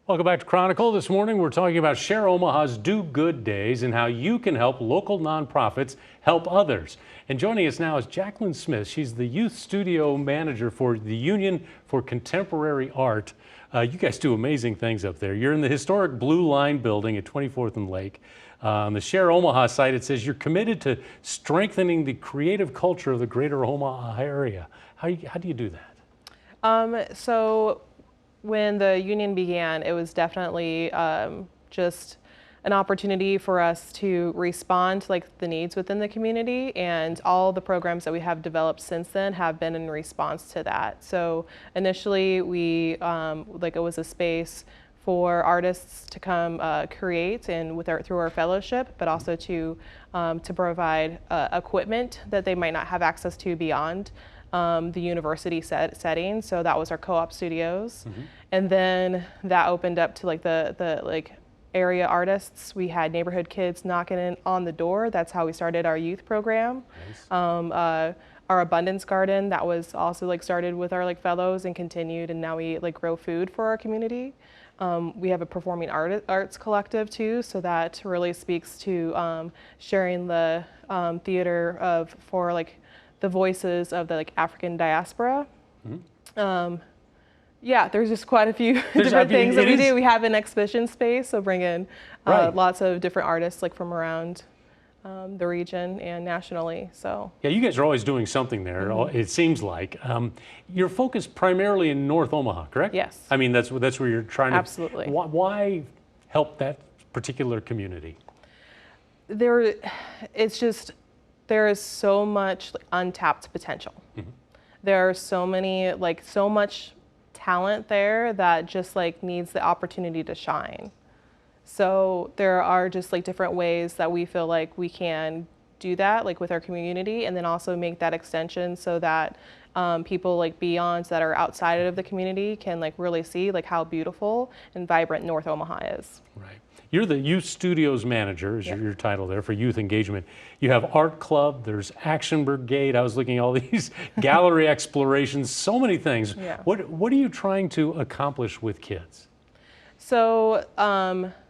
Welcome back to Chronicle. This morning we're talking about Share Omaha's Do Good Days and how you can help local nonprofits help others. And joining us now is Jacqueline Smith. She's the youth studio manager for the Union for Contemporary Art. You guys do amazing things up there. You're in the historic Blue Line building at 24th and Lake. On the Share Omaha site, it says you're committed to strengthening the creative culture of the greater Omaha area. How do you do that? So when the union began, it was definitely just an opportunity for us to respond to the needs within the community, and all the programs that we have developed since then have been in response to that. So initially we it was a space for artists to come create and through our fellowship, but also to provide equipment that they might not have access to beyond the university setting. So that was our co-op studios. And then that opened up to the area artists. We had neighborhood kids knocking in on the door. That's how we started our youth program. Nice. Our abundance garden, that was also started with our fellows and continued, and now we for food for our community. We have a performing arts collective too, so that really speaks to sharing the theater for the voices of the African diaspora. Yeah, there's just quite a few different things that we do. We have an exhibition space, so bring in lots of different artists from around the region and nationally. So yeah, you guys are always doing something there. It seems like you're focused primarily in North Omaha, correct? Yes. I mean that's where you're trying to. Absolutely. Why help that particular community? It's just there is so much untapped potential. There are so many so much talent there that just needs the opportunity to shine. So there are just different ways that we feel we can do that with our community, and then also make that extension so that people beyond that are outside of the community can really see how beautiful and vibrant North Omaha is. Right. You're the Youth Studios Manager, is your title there, for youth engagement. You have Art Club, there's Action Brigade. I was looking at all these gallery explorations, so many things. Yeah. What are you trying to accomplish with kids? So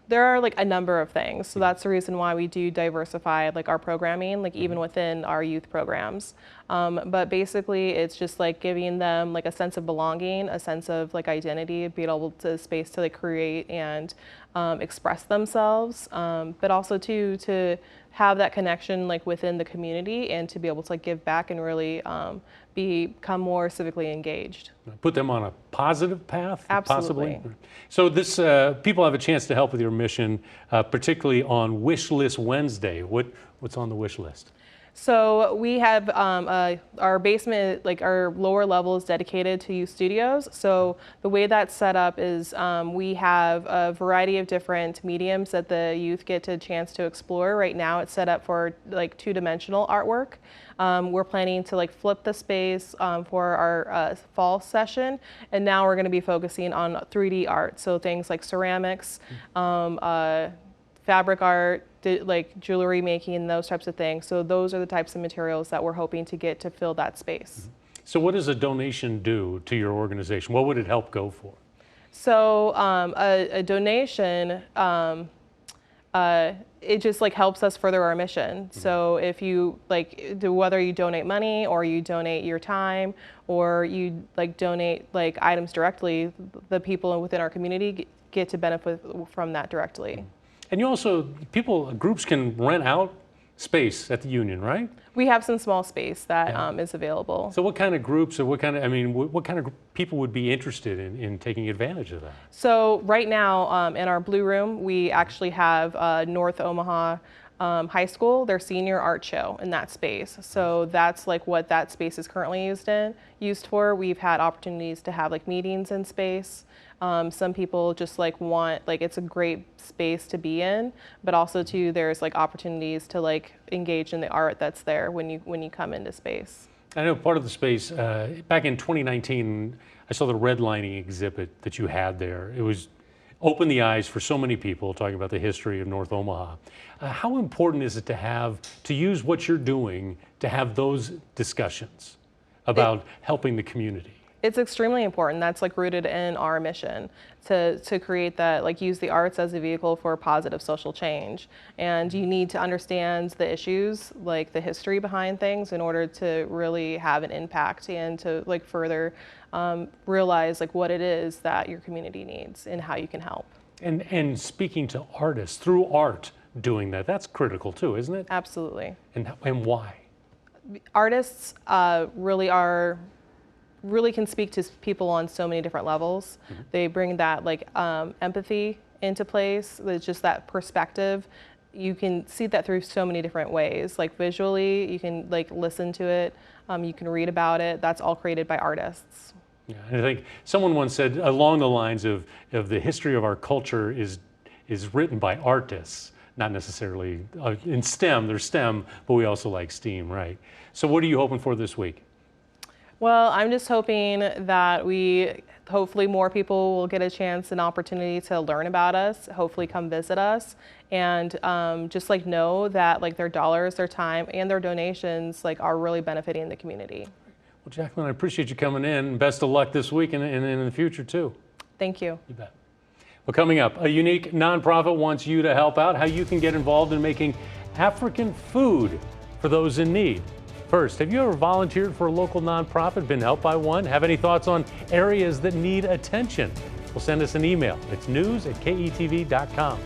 there are a number of things. So that's the reason why we do diversify our programming, even within our youth programs. But basically it's just giving them a sense of belonging, a sense of identity, being able to space to create and express themselves, but also to have that connection within the community, and to be able to give back and really become more civically engaged. Put them on a positive path? Absolutely. Possibly. So this people have a chance to help with your mission, particularly on Wish List Wednesday. What's on the wish list? So we have our basement, our lower level is dedicated to youth studios. So the way that's set up is we have a variety of different mediums that the youth get a chance to explore. Right now it's set up for two-dimensional artwork. We're planning to flip the space for our fall session, and now we're going to be focusing on 3D art. So things like ceramics, fabric art, jewelry making, those types of things. So those are the types of materials that we're hoping to get to fill that space. So what does a donation do to your organization? What would it help go for? So a donation, it just helps us further our mission. So if you whether you donate money or you donate your time or you donate items directly, the people within our community get to benefit from that directly. And you also, groups can rent out space at the Union, right? We have some small space that is available. So what kind of groups or what kind of people would be interested in taking advantage of that? So right now in our Blue Room, we actually have North Omaha High School, their senior art show in that space. So that's what that space is currently used for. We've had opportunities to have meetings in space. Some people just want, it's a great space to be in, but also too there's opportunities to engage in the art that's there when you come into space. I know part of the space, back in 2019, I saw the redlining exhibit that you had there. It was opened the eyes for so many people, talking about the history of North Omaha. How important is it to use what you're doing to have those discussions about helping the community? It's extremely important. That's like rooted in our mission to create that, like use the arts as a vehicle for positive social change. And you need to understand the issues, like the history behind things in order to really have an impact and to like further realize like what it is that your community needs and how you can help. And speaking to artists through art, doing that, that's critical too, isn't it? Absolutely. And why? Artists really can speak to people on so many different levels. They bring that like empathy into place. There's just that perspective. You can see that through so many different ways. Like visually, you can like listen to it. You can read about it. That's all created by artists. Yeah, and I think someone once said along the lines of the history of our culture is written by artists, not necessarily in STEM. There's STEM, but we also like STEAM, right? So what are you hoping for this week? Well, I'm just hoping that hopefully more people will get a chance and opportunity to learn about us, hopefully come visit us, and just like know that like their dollars, their time, and their donations like are really benefiting the community. Well, Jacqueline, I appreciate you coming in. Best of luck this week and in the future too. Thank you. You bet. Well, coming up, a unique nonprofit wants you to help out, how you can get involved in making African food for those in need. First, have you ever volunteered for a local nonprofit, been helped by one? Have any thoughts on areas that need attention? Well, send us an email. It's news@ketv.com.